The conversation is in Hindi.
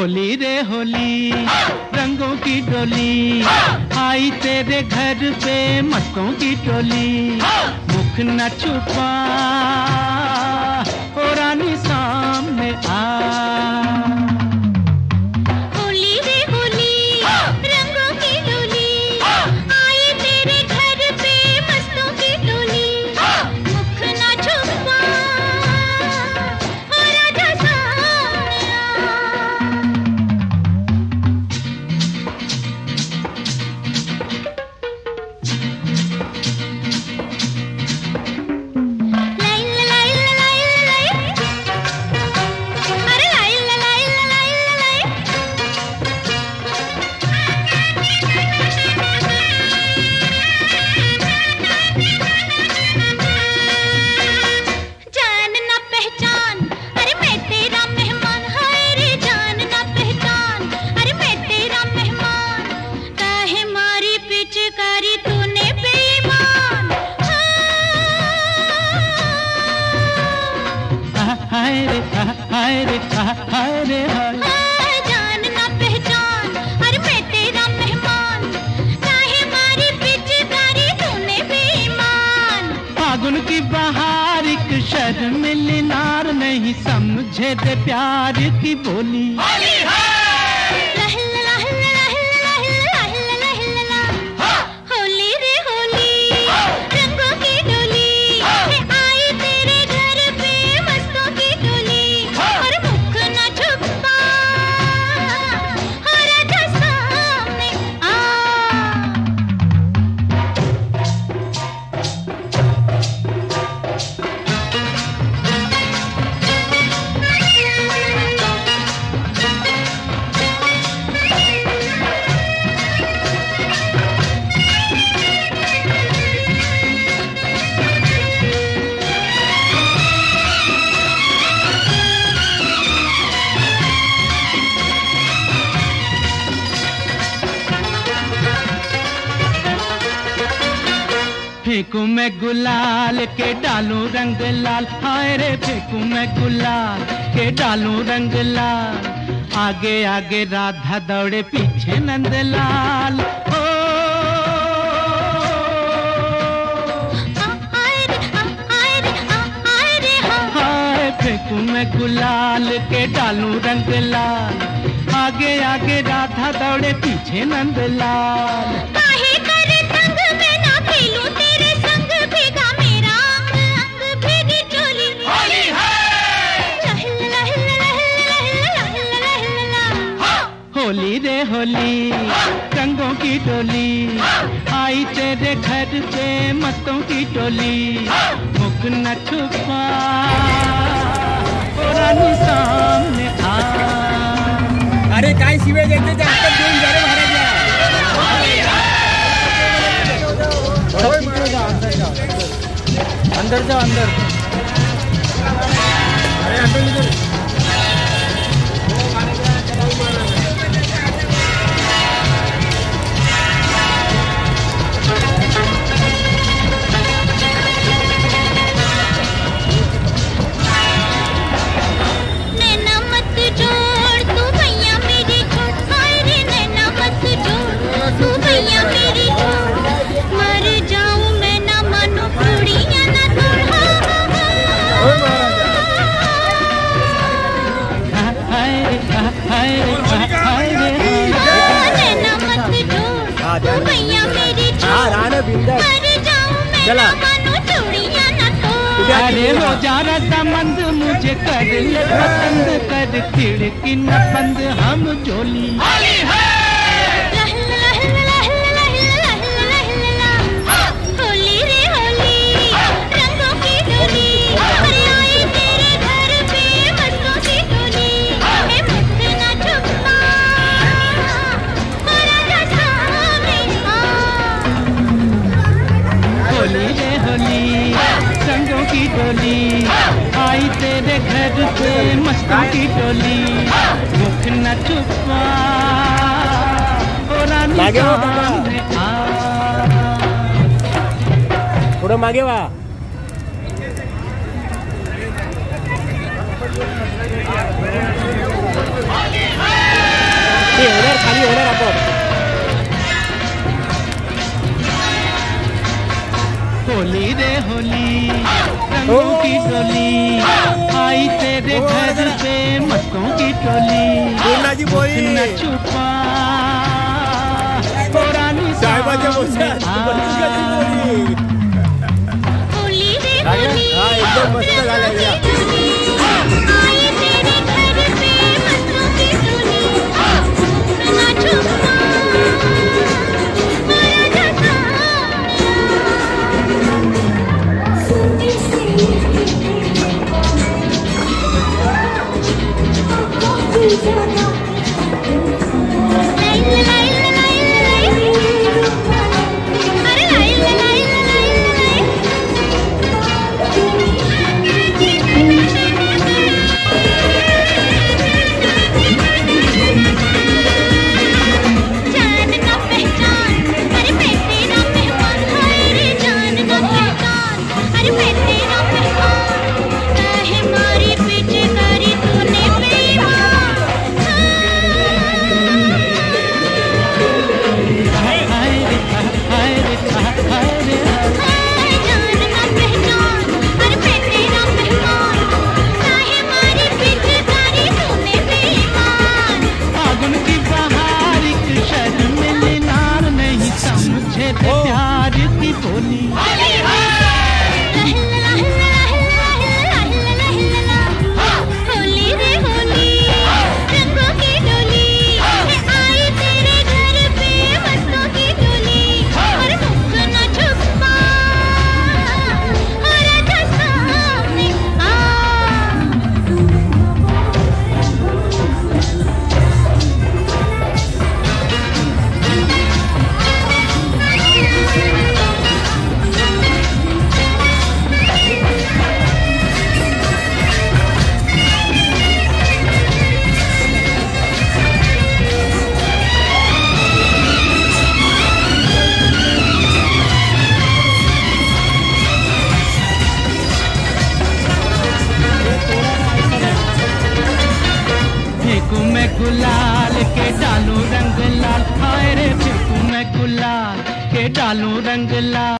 होली रे होली रंगों की डोली आई तेरे घर पे मस्तों की टोली। मुख न छुपा ओ रानी सामने आ। जान ना पहचान अरे मैं तेरा मेहमान काहे मारी पिचकारी तूने बेईमान। फागुन की बहार एक शर्मिली नार नहीं समझे दे प्यार की बोली। फेंकूं मैं गुलाल के डालूं रंग लाल। हाय रे फेंकूं मैं गुलाल के डालूं रंग लाल। आगे आगे राधा दौड़े पीछे नंदलाल। ओ हाय फेंकूं मैं गुलाल के डालूं रंग लाल। आगे आगे राधा दौड़े पीछे नंदलाल। होली रे होली रंगों की डोली आई तेरे घर पे मस्तों की टोली। मुख न छुपा ओ रानी सामने आ। अरे काय शिवे देते ते आता घेऊन जा रे महाराज। अंदर जाओ अंदर। अरे अंदर अरे हो जा रहा मंद मुझे कर ले पसंद कर खिड़की न बंद हम झोली। की टोली आई तेरे घर पे मस्तों की टोली। मुख न छुपा ओ रानी सामने आ। थोड़ा मागे वा। होली है होणार खाली होणार आपण. होली रे होली रंगों की डोली आई तेरे घर पे मस्तों की टोली पूर्णाजी बोली न छुपा पुरानी साहेबाच्या बोलण्यात पूर्णाजी बोली. होली रे होली हा एकदम मस्त झालं या. आई तेरे घर पे मस्तों की टोली ना छुपा माया जैसा प्यार की बोली होली रे होली रंगों की डोली आई तेरे घर पे मस्तों की डोली और मुझको न छुपा और आजा सामने आ. फेंकू मैं गुलाल के डालू रंग लाल हाय रे फेंकू मैं गुलाल के डालू रंग लाल.